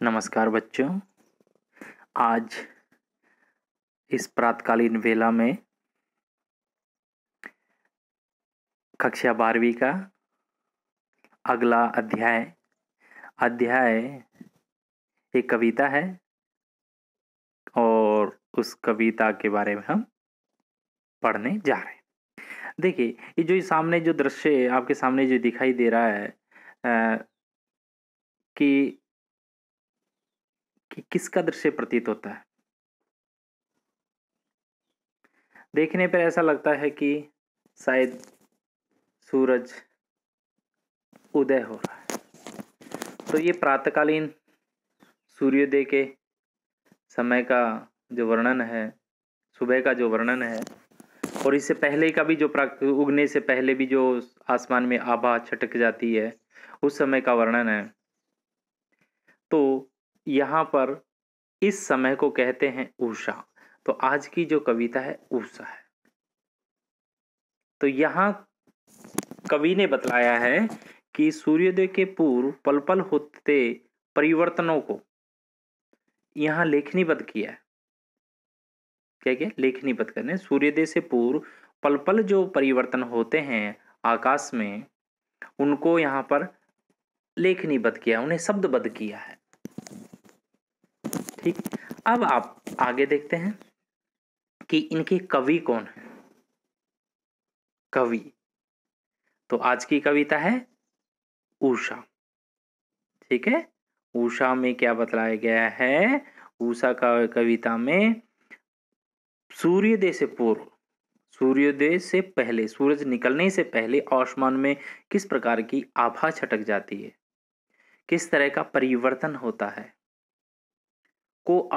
नमस्कार बच्चों। आज इस प्रातकालीन वेला में कक्षा 12वीं का अगला अध्याय एक कविता है और उस कविता के बारे में हम पढ़ने जा रहे हैं। देखिए, ये जो सामने जो दृश्य आपके सामने जो दिखाई दे रहा है कि किसका दृश्य प्रतीत होता है। देखने पर ऐसा लगता है कि शायद सूरज उदय हो रहा है। तो ये प्रातःकालीन सूर्योदय के समय का जो वर्णन है, सुबह का जो वर्णन है, और इससे पहले का भी जो उगने से पहले भी जो आसमान में आभा छटक जाती है, उस समय का वर्णन है। तो यहाँ पर इस समय को कहते हैं उषा। तो आज की जो कविता है उषा है। तो यहाँ कवि ने बतलाया है कि सूर्योदय के पूर्व पल पल होते परिवर्तनों को यहाँ लेखनीबद्ध किया है। क्या लेखनीबद्ध करने, सूर्योदय से पूर्व पल पल जो परिवर्तन होते हैं आकाश में, उनको यहाँ पर लेखनीबद्ध किया, उन्हें शब्दबद्ध किया है। ठीक, अब आप आगे देखते हैं कि इनके कवि कौन है। कवि तो आज की कविता है उषा। ठीक है, उषा में क्या बतलाया गया है? उषा का कविता में सूर्योदय से पूर्व, सूर्योदय से पहले, सूरज निकलने से पहले आसमान में किस प्रकार की आभा छटक जाती है, किस तरह का परिवर्तन होता है, को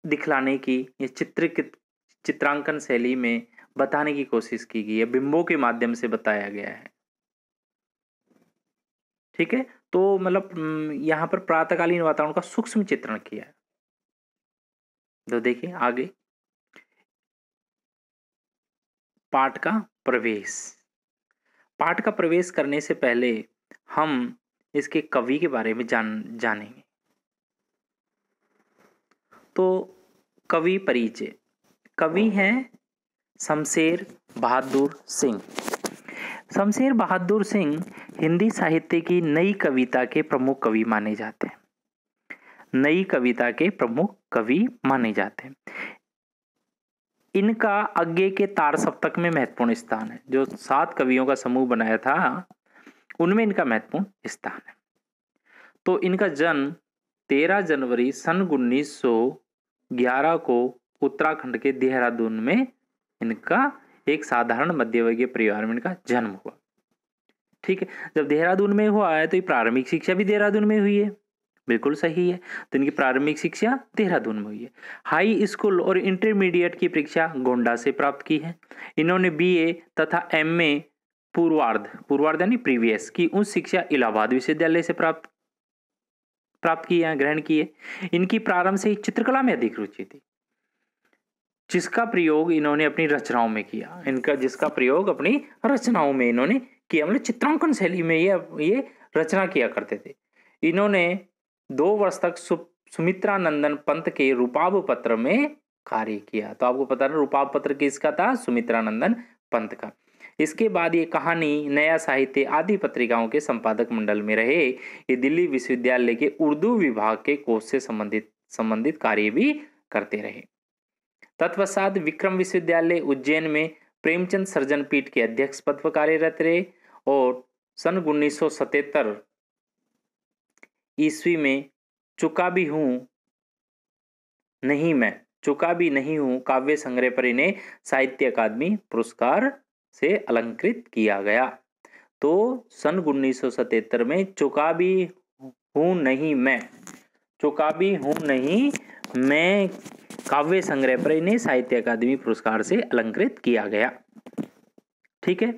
दिखलाने की ये चित्रांकन शैली में बताने की कोशिश की गई है, बिंबों के माध्यम से बताया गया है। ठीक है, तो मतलब यहाँ पर प्रातःकालीन वातावरण का सूक्ष्म चित्रण किया है। तो देखिए आगे, पाठ का प्रवेश। पाठ का प्रवेश करने से पहले हम इसके कवि के बारे में जानेंगे। तो कवि परिचय। कवि हैं शमशेर बहादुर सिंह। शमशेर बहादुर सिंह हिंदी साहित्य की नई कविता के प्रमुख कवि माने जाते हैं। नई कविता के प्रमुख कवि माने जाते हैं। इनका अज्ञे के तार सप्तक में महत्वपूर्ण स्थान है। जो 7 कवियों का समूह बनाया था, उनमें इनका महत्वपूर्ण स्थान है। तो इनका जन्म 13 जनवरी सन 1911 को उत्तराखंड के देहरादून में इनका एक साधारण मध्यवर्गीय परिवार में इनका जन्म हुआ। ठीक है, जब देहरादून में हुआ है तो ये प्रारंभिक शिक्षा भी देहरादून में हुई है। बिल्कुल सही है, तो इनकी प्रारंभिक शिक्षा देहरादून में हुई है। हाई स्कूल और इंटरमीडिएट की परीक्षा गोंडा से प्राप्त की है। इन्होंने बीए तथा एमए पूर्वार्ध यानी प्रीवियस की उच्च शिक्षा इलाहाबाद विश्वविद्यालय से प्राप्त की है, ग्रहण की है। इनकी प्रारंभ से ही चित्रकला में अधिक रुचि थी, जिसका प्रयोग इन्होंने अपनी रचनाओं में किया। जिसका प्रयोग अपनी रचनाओं में इन्होंने किया, मतलब चित्रांकन शैली में ये रचना किया करते थे। इन्होंने 2 वर्ष तक सुमित्रानंदन पंत के रूपाभ पत्र में कार्य किया। तो आपको पता है रूपाभ पत्र किसका था? सुमित्रानंदन पंत का। इसके बाद ये कहानी, नया साहित्य आदि पत्रिकाओं के संपादक मंडल में रहे। ये दिल्ली विश्वविद्यालय के उर्दू विभाग के कोर्स से संबंधित कार्य भी करते रहे। तत्पश्चात विक्रम विश्वविद्यालय उज्जैन में प्रेमचंद सर्जन पीठ के अध्यक्ष पद पर कार्यरत रहे और सन 1977 ईस्वी में चुका भी नहीं हूं काव्य संग्रह पर इन्हें साहित्य अकादमी पुरस्कार से अलंकृत किया गया। तो सन 1977 में चुका भी हूं नहीं मैं काव्य संग्रह पर इन्हें साहित्य अकादमी पुरस्कार से अलंकृत किया गया। ठीक है,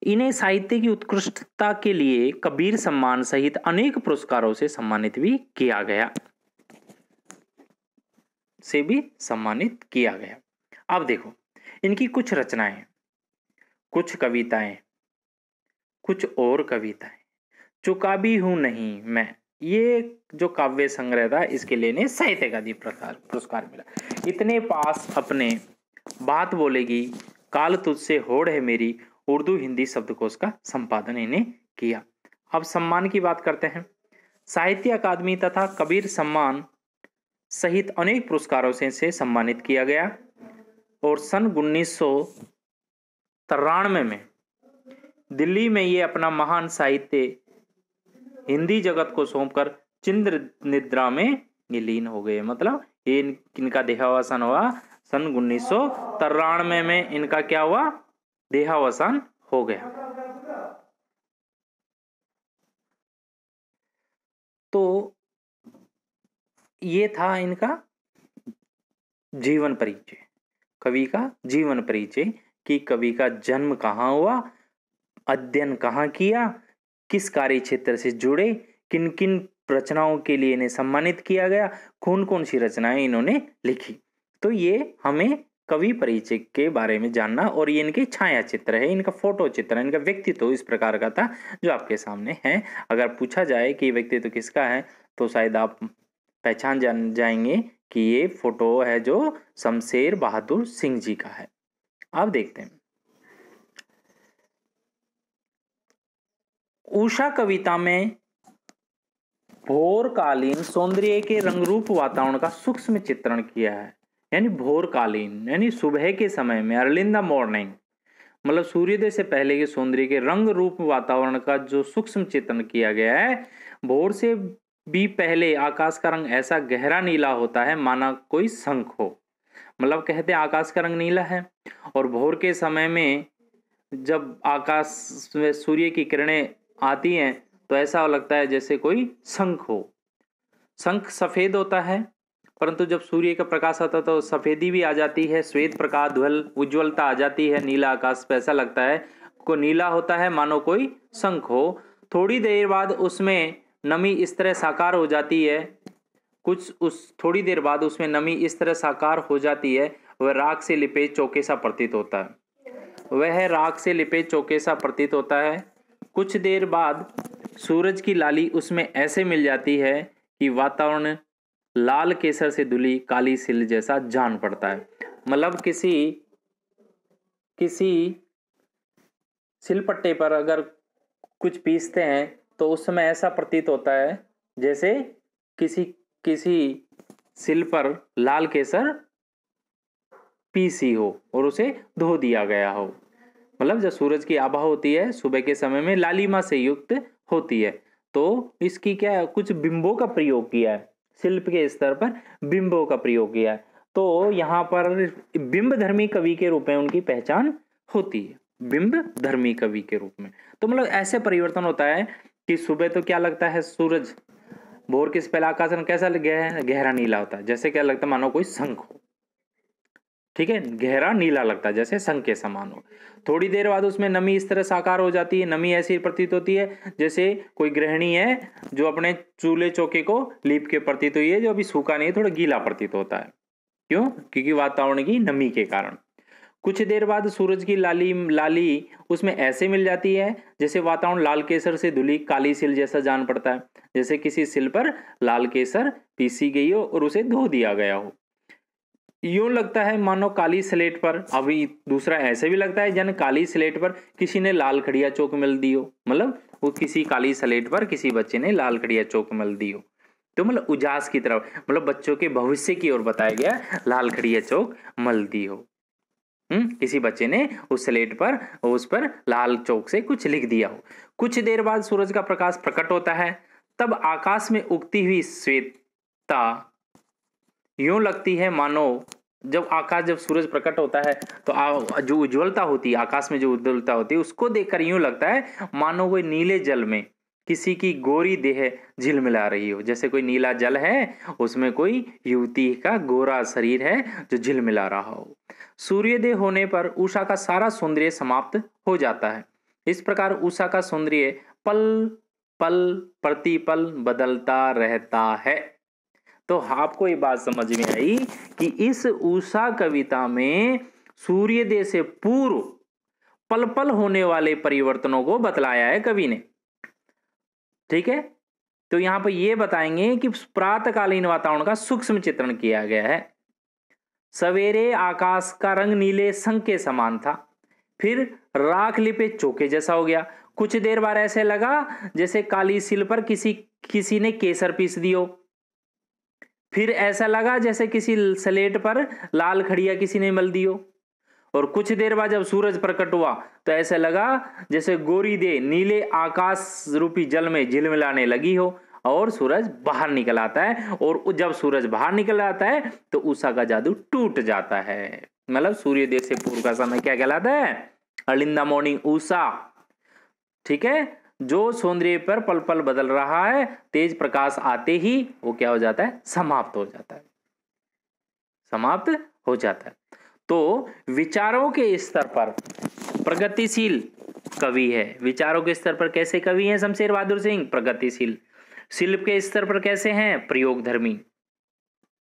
इन्हें साहित्य की उत्कृष्टता के लिए कबीर सम्मान सहित अनेक पुरस्कारों से सम्मानित भी किया गया। अब देखो इनकी कुछ रचनाएं, कुछ कविताएं, कुछ और कविताएं। चुका भी हूं नहीं मैं, ये जो काव्य संग्रह था इसके लिए इन्हें साहित्य अकादमी पुरस्कार मिला। इतने पास अपने बात बोलेगी, काल तुझसे होड़ है मेरी, उर्दू हिंदी शब्दकोश का संपादन इन्हें किया। अब सम्मान की बात करते हैं। साहित्य अकादमी तथा कबीर सम्मान सहित अनेक पुरस्कारों से इसे सम्मानित किया गया और सन 1993 में दिल्ली में ये अपना महान साहित्य हिंदी जगत को सौंपकर चिंद्र निद्रा में लीन हो गए। मतलब ये इनका देहावसान हुआ सन 1993 में, इनका क्या हुआ, देहावसान हो गया। तो ये था इनका जीवन परिचय, कवि का जीवन परिचय कि कवि का जन्म कहाँ हुआ, अध्ययन कहाँ किया, किस कार्य क्षेत्र से जुड़े, किन किन रचनाओं के लिए इन्हें सम्मानित किया गया, कौन कौन सी रचनाएं इन्होंने लिखी। तो ये हमें कवि परिचय के बारे में जानना, और ये इनके छाया चित्र है, इनका फोटो चित्र है, इनका व्यक्तित्व इस प्रकार का था जो आपके सामने है। अगर पूछा जाए कि व्यक्तित्व किसका है तो शायद आप पहचान जाएंगे कि ये फोटो है जो शमशेर बहादुर सिंह जी का है। अब देखते हैं उषा कविता में भोरकालीन सौंदर्य के रंगरूप वातावरण का सूक्ष्म चित्रण किया है। यानी भोरकालीन यानी सुबह के समय में, अर्ली इन द मॉर्निंग, मतलब सूर्योदय से पहले के सौंदर्य के रंग रूप वातावरण का जो सूक्ष्म चित्रण किया गया है। भोर से भी पहले आकाश का रंग ऐसा गहरा नीला होता है माना कोई शंख हो। मतलब कहते हैं आकाश का रंग नीला है, और भोर के समय में जब आकाश में सूर्य की किरणें आती हैं तो ऐसा लगता है जैसे कोई शंख हो। शंख सफेद होता है, परंतु जब सूर्य का प्रकाश आता है तो सफेदी भी आ जाती है, श्वेत प्रकाश उज्ज्वलता आ जाती है। नीला आकाश पे ऐसा लगता है को नीला होता है मानो कोई शंख हो। थोड़ी देर बाद उसमें नमी इस तरह साकार हो जाती है, थोड़ी देर बाद उसमें नमी इस तरह साकार हो जाती है, वह राख से लिपे चौके सा प्रतीत होता है। वह राख से लिपे चौके सा प्रतीत होता है। कुछ देर बाद सूरज की लाली उसमें ऐसे मिल जाती है कि वातावरण लाल केसर से धुली काली सिल जैसा जान पड़ता है। मतलब किसी सिलपट्टे पर अगर कुछ पीसते हैं तो उस समय ऐसा प्रतीत होता है जैसे किसी सिल पर लाल केसर पीसी हो और उसे धो दिया गया हो। मतलब जब सूरज की आभा होती है सुबह के समय में लालिमा से युक्त होती है, तो इसकी क्या कुछ बिंबों का प्रयोग किया है, शिल्प के स्तर पर बिंबों का प्रयोग किया है। तो यहाँ पर बिंब धर्मी कवि के रूप में उनकी पहचान होती है, बिंब धर्मी कवि के रूप में। तो मतलब ऐसे परिवर्तन होता है कि सुबह तो क्या लगता है सूरज भोर के पहले आकाश रंग कैसा गहरा नीला होता है, जैसे क्या लगता है मानो कोई शंख हो। ठीक है, गहरा नीला लगता है जैसे शंख के समान हो। थोड़ी देर बाद उसमें नमी इस तरह साकार हो जाती है, नमी ऐसी प्रतीत होती है जैसे कोई गृहिणी है जो अपने चूल्हे चौके को लीप के प्रतीत हुई है, जो अभी सूखा नहीं है, थोड़ा गीला प्रतीत होता है। क्यों? क्योंकि वातावरण की नमी के कारण। कुछ देर बाद सूरज की लाली उसमें ऐसे मिल जाती है जैसे वातावरण लाल केसर से धुली काली सिल जैसा जान पड़ता है, जैसे किसी सिल पर लाल केसर पीसी गई हो और उसे धो दिया गया हो। यूं लगता है मानो काली स्लेट पर, अभी दूसरा ऐसे भी लगता है जन काली स्लेट पर किसी ने लाल खड़िया चौक मिल दी हो। मतलब वो किसी काली स्लेट पर किसी बच्चे ने लाल खड़िया चौक मिल दी हो। तो मतलब उजास की तरफ, मतलब बच्चों के भविष्य की ओर बताया गया लाल खड़िया चौक मल दी हो। किसी बच्चे ने उस स्लेट पर उस पर लाल चौक से कुछ लिख दिया हो। कुछ देर बाद सूरज का प्रकाश प्रकट होता है, तब आकाश में उगती हुई श्वेतता यूं लगती है मानो जब सूरज प्रकट होता है तो जो उज्ज्वलता होती है आकाश में, जो उज्ज्वलता होती है उसको देखकर यूं लगता है मानो कोई नीले जल में किसी की गोरी देह झिलमिला रही हो। जैसे कोई नीला जल है उसमें कोई युवती का गोरा शरीर है जो झिलमिला रहा हो। सूर्योदय होने पर उषा का सारा सौंदर्य समाप्त हो जाता है। इस प्रकार उषा का सौंदर्य पल पल प्रतिपल बदलता रहता है। तो आपको ये बात समझ में आई कि इस उषा कविता में सूर्योदय से पूर्व पल पल होने वाले परिवर्तनों को बतलाया है कवि ने। ठीक है, तो यहां पर यह बताएंगे कि प्रातःकालीन वातावरण का सूक्ष्म चित्रण किया गया है। सवेरे आकाश का रंग नीले संग के समान था, फिर राख लिपे चोके जैसा हो गया। कुछ देर बाद ऐसे लगा जैसे काली सिल पर किसी ने केसर पीस दियो। फिर ऐसा लगा जैसे किसी स्लेट पर लाल खड़िया किसी ने मल दियो। और कुछ देर बाद जब सूरज प्रकट हुआ तो ऐसा लगा जैसे गोरी दे नीले आकाश रूपी जल में झिलमिलाने लगी हो और सूरज बाहर निकल आता है। और जब सूरज बाहर निकल आता है तो उषा का जादू टूट जाता है। मतलब सूर्योदय से पूर्व का समय क्या कहलाता है? Early in the morning Usha. ठीक है, जो सौंदर्य पर पल पल बदल रहा है, तेज प्रकाश आते ही वो क्या हो जाता है? समाप्त हो जाता है, समाप्त हो जाता है। तो विचारों के स्तर पर प्रगतिशील कवि है। विचारों के स्तर पर कैसे कवि हैं शमशेर बहादुर सिंह? प्रगतिशील। शिल्प के स्तर पर कैसे हैं? प्रयोगधर्मी।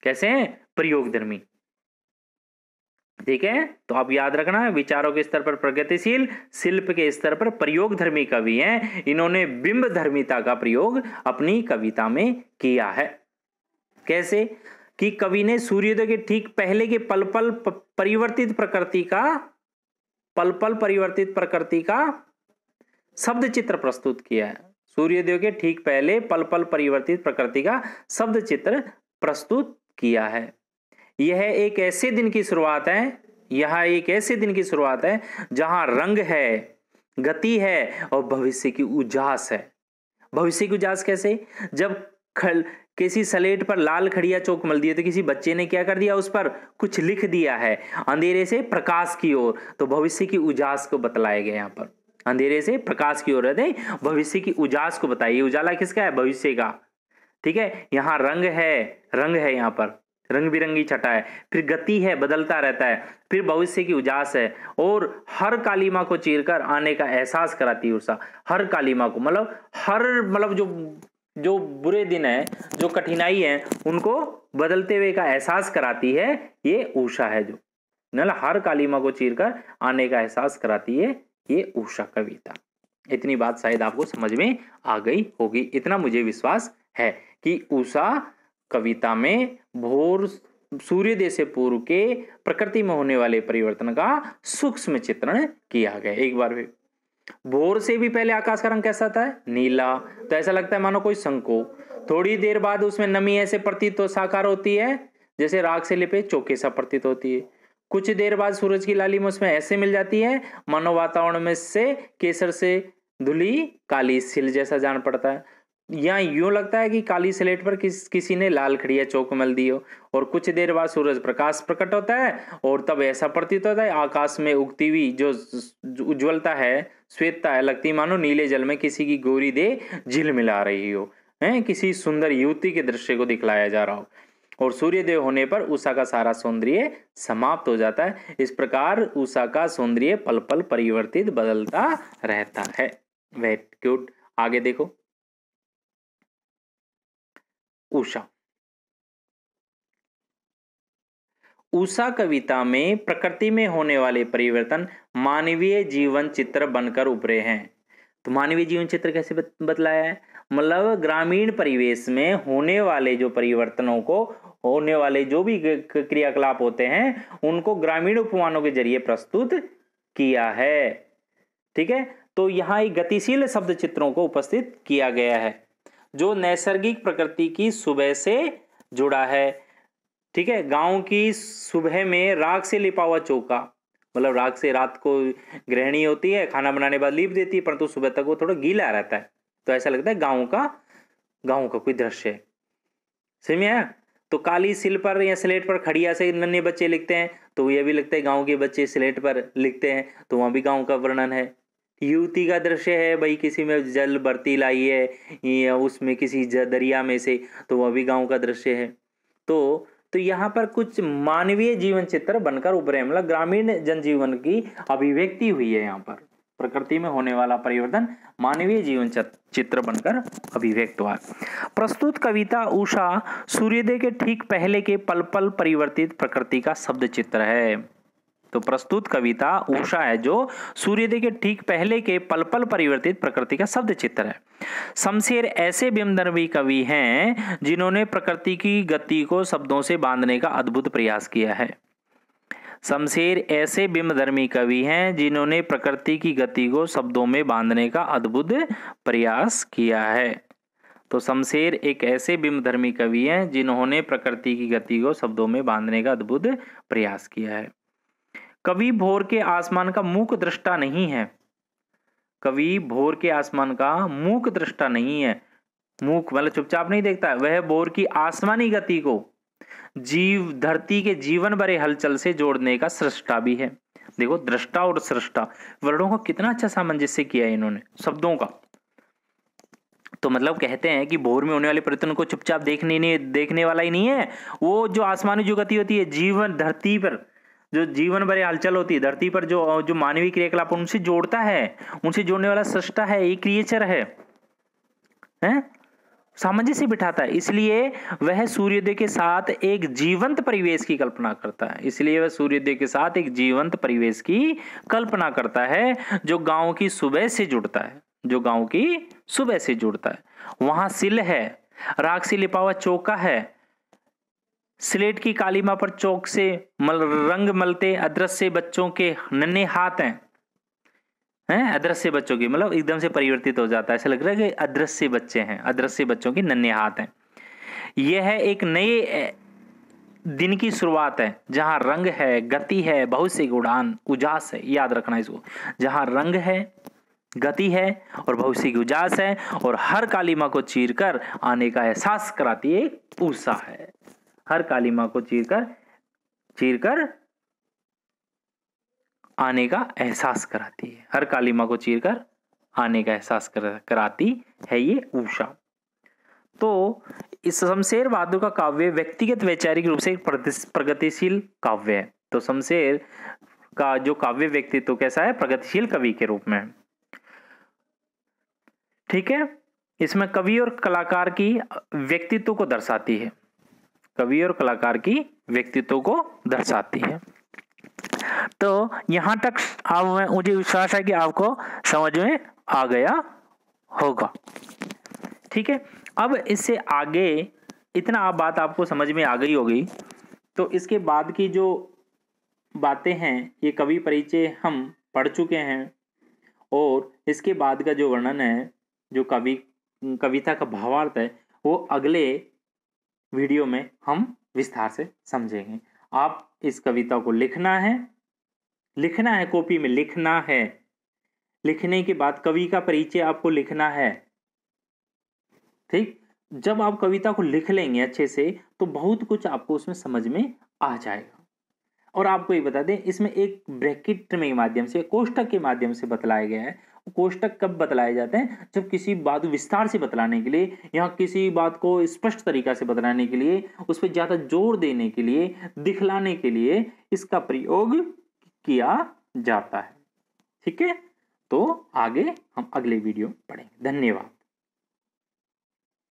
कैसे हैं? प्रयोगधर्मी। ठीक है, तो आप याद रखना, विचारों के स्तर पर प्रगतिशील, शिल्प के स्तर पर प्रयोगधर्मी कवि हैं। इन्होंने बिंब धर्मिता का प्रयोग अपनी कविता में किया है। कैसे? कि कवि ने सूर्योदय के ठीक पहले के पल पल परिवर्तित प्रकृति का शब्द चित्र प्रस्तुत किया है। सूर्योदय के ठीक पहले पल पल परिवर्तित प्रकृति का शब्द चित्र प्रस्तुत किया है। यह एक ऐसे दिन की शुरुआत है जहां रंग है, गति है और भविष्य की उजास है। भविष्य की उजास कैसे? जब किसी स्लेट पर लाल खड़िया चौक मल दिए तो किसी बच्चे ने क्या कर दिया? उस पर कुछ लिख दिया है, अंधेरे से प्रकाश की ओर। तो भविष्य की उजास को बतलाया गया यहाँ पर। अंधेरे से प्रकाश की ओर है, भविष्य की उजास को बताइए। उजाला किसका है? भविष्य का। ठीक है, यहाँ रंग है यहाँ पर, रंग बिरंगी छटा है। फिर गति है, बदलता रहता है। फिर भविष्य की उजास है और हर कालीमा को चीरकर आने का एहसास कराती है उषा। हर कालीमा को मतलब जो बुरे दिन है, जो कठिनाई है, उनको बदलते हुए का एहसास कराती है ये उषा है। जो मतलब हर कालीमा को चीरकर आने का एहसास कराती है ये उषा कविता। इतनी बात शायद आपको समझ में आ गई होगी। इतना मुझे विश्वास है कि उषा कविता में भोर सूर्योदय से पूर्व के प्रकृति में होने वाले परिवर्तन का सूक्ष्म चित्रण किया गया। एक बार भी भोर से भी पहले आकाश का रंग कैसा था? नीला। तो ऐसा लगता है मानो कोई शंको। थोड़ी देर बाद उसमें नमी ऐसे प्रतीत तो साकार होती है जैसे राख से लिपे चौके सा प्रतीत होती है। कुछ देर बाद सूरज की लालिमा उसमें ऐसे मिल जाती है मानो वातावरण में से केसर से धुली काली सिल जैसा जान पड़ता है। या यूं लगता है कि काली स्लेट पर किसी ने लाल खड़िया चौक मल दी हो। और कुछ देर बाद सूरज प्रकाश प्रकट होता है और तब ऐसा प्रतीत होता है आकाश में उगती हुई जो उज्ज्वलता है, श्वेतता है, लगती मानो नीले जल में किसी की गोरी दे झिलमिला रही हो, है किसी सुंदर युवती के दृश्य को दिखलाया जा रहा हो। और सूर्योदय होने पर उषा का सारा सौंदर्य समाप्त हो जाता है। इस प्रकार उषा का सौंदर्य पल पल परिवर्तित बदलता रहता है। वेरी गुड, आगे देखो। उषा कविता में प्रकृति में होने वाले परिवर्तन मानवीय जीवन चित्र बनकर उभरे हैं। तो मानवीय जीवन चित्र कैसे बतलाया है? मतलब ग्रामीण परिवेश में होने वाले जो परिवर्तनों को, होने वाले जो भी क्रियाकलाप होते हैं उनको ग्रामीण उपमानों के जरिए प्रस्तुत किया है। ठीक है, तो यहाँ एक गतिशील शब्द चित्रों को उपस्थित किया गया है जो नैसर्गिक प्रकृति की सुबह से जुड़ा है। ठीक है, गांव की सुबह में राख से लिपा हुआ चौका, मतलब राख से रात को गृहिणी होती है, खाना बनाने बाद लीप देती है, परंतु सुबह तक वो थोड़ा गीला रहता है। तो ऐसा लगता है गांव का कोई दृश्य है। समझ में आया? तो काली सिल पर या स्लेट पर खड़िया से नन्हे बच्चे लिखते हैं तो ये भी लगता है गांव के बच्चे स्लेट पर लिखते हैं, तो वहां भी गांव का वर्णन है। युवती का दृश्य है, भाई किसी में जल बर्ती लाई है या उसमें किसी दरिया में से, तो वह भी गांव का दृश्य है। तो यहाँ पर कुछ मानवीय जीवन चित्र बनकर उभरे, मतलब ग्रामीण जनजीवन की अभिव्यक्ति हुई है। यहाँ पर प्रकृति में होने वाला परिवर्तन मानवीय जीवन चित्र बनकर अभिव्यक्त हुआ। प्रस्तुत कविता उषा सूर्योदय के ठीक पहले के पल पल परिवर्तित प्रकृति का शब्द चित्र है। तो प्रस्तुत कविता उषा है, जो सूर्योदय के ठीक पहले के पल पल परिवर्तित प्रकृति का शब्द चित्र है। शमशेर ऐसे बिंबधर्मी कवि हैं जिन्होंने प्रकृति की गति को शब्दों से बांधने का अद्भुत प्रयास किया है। शमशेर ऐसे बिंबधर्मी कवि हैं जिन्होंने प्रकृति की गति को शब्दों में बांधने का अद्भुत प्रयास किया है। तो शमशेर एक ऐसे बिंबधर्मी कवि हैं जिन्होंने प्रकृति की गति को शब्दों में बांधने का अद्भुत प्रयास किया है। कवि भोर के आसमान का मूक दृष्टा नहीं है। कवि भोर के आसमान का मूक दृष्टा नहीं है। मूक मतलब चुपचाप नहीं देखता है, वह भोर की आसमानी गति को धरती के जीवन भरे हलचल से जोड़ने का सृष्टा भी है। देखो, दृष्टा और सृष्टा वर्णों को कितना अच्छा सामंजस्य किया है इन्होंने शब्दों का। तो मतलब कहते हैं कि भोर में होने वाले परिवर्तन को चुपचाप देखने वाला ही नहीं है। वो जो आसमानी जो गति होती है, जीवन धरती पर जो जीवन भरे हलचल होती है, धरती पर जो मानवीय क्रियाकलाप उनसे जोड़ता है, उनसे जोड़ने वाला सृष्टा है, एक क्रिएचर है, सामंजस्य बिठाता है। इसलिए वह सूर्योदय के साथ एक जीवंत परिवेश की कल्पना करता है। इसलिए वह सूर्योदय के साथ एक जीवंत परिवेश की कल्पना करता है जो गांव की सुबह से जुड़ता है, जो गांव की सुबह से जुड़ता है। वहां सिल है, राख से लिपा हुआ चौका है, स्लेट की कालीमा पर चौक से रंग मलते अदृश्य बच्चों के नन्हे हाथ हैं। अदृश्य बच्चों की मतलब एकदम से परिवर्तित हो जाता है, ऐसा लग रहा है कि अदृश्य बच्चे हैं, अदृश्य बच्चों के नन्हे हाथ हैं। यह एक नए दिन की शुरुआत है जहां रंग है, गति है, बहुत सी उड़ान उजास है। याद रखना इसको, जहां रंग है, गति है और बहुत सी उजास है, और हर कालीमा को चीरकर आने का एहसास कराती एक उषा है। हर कालीमा को चीरकर आने का एहसास कराती है। हर कालीमा को चीरकर आने का एहसास कराती है ये उषा। तो इस शमशेर बहादुर का काव्य व्यक्तिगत वैचारिक रूप से एक प्रगतिशील काव्य है। तो शमशेर का जो काव्य व्यक्तित्व कैसा है, प्रगतिशील कवि के रूप में। ठीक है, इसमें कवि और कलाकार की व्यक्तित्व को दर्शाती है, कवि और कलाकार की व्यक्तित्व को दर्शाती है। तो यहां तक मुझे विश्वास है कि आपको समझ में आ गया होगा। ठीक है, अब इससे आगे इतना बात आपको समझ में आ गई होगी। तो इसके बाद की जो बातें हैं ये कवि परिचय हम पढ़ चुके हैं, और इसके बाद का जो वर्णन है, जो कविता का भावार्थ है, वो अगले वीडियो में हम विस्तार से समझेंगे। आप इस कविता को लिखना है, कॉपी में लिखना है। लिखने के बाद कवि का परिचय आपको लिखना है। ठीक, जब आप कविता को लिख लेंगे अच्छे से तो बहुत कुछ आपको उसमें समझ में आ जाएगा। और आपको ये बता दें, इसमें एक ब्रैकेट के माध्यम से, कोष्टक के माध्यम से बतलाया गया है। कोष्टक कब बतलाए जाते हैं, जब किसी बात विस्तार से बतलाने के लिए या किसी बात को स्पष्ट तरीका से बतलाने के लिए, उस पर ज्यादा जोर देने के लिए, दिखलाने के लिए इसका प्रयोग किया जाता है। ठीक है, तो आगे हम अगले वीडियो पढ़ेंगे। धन्यवाद।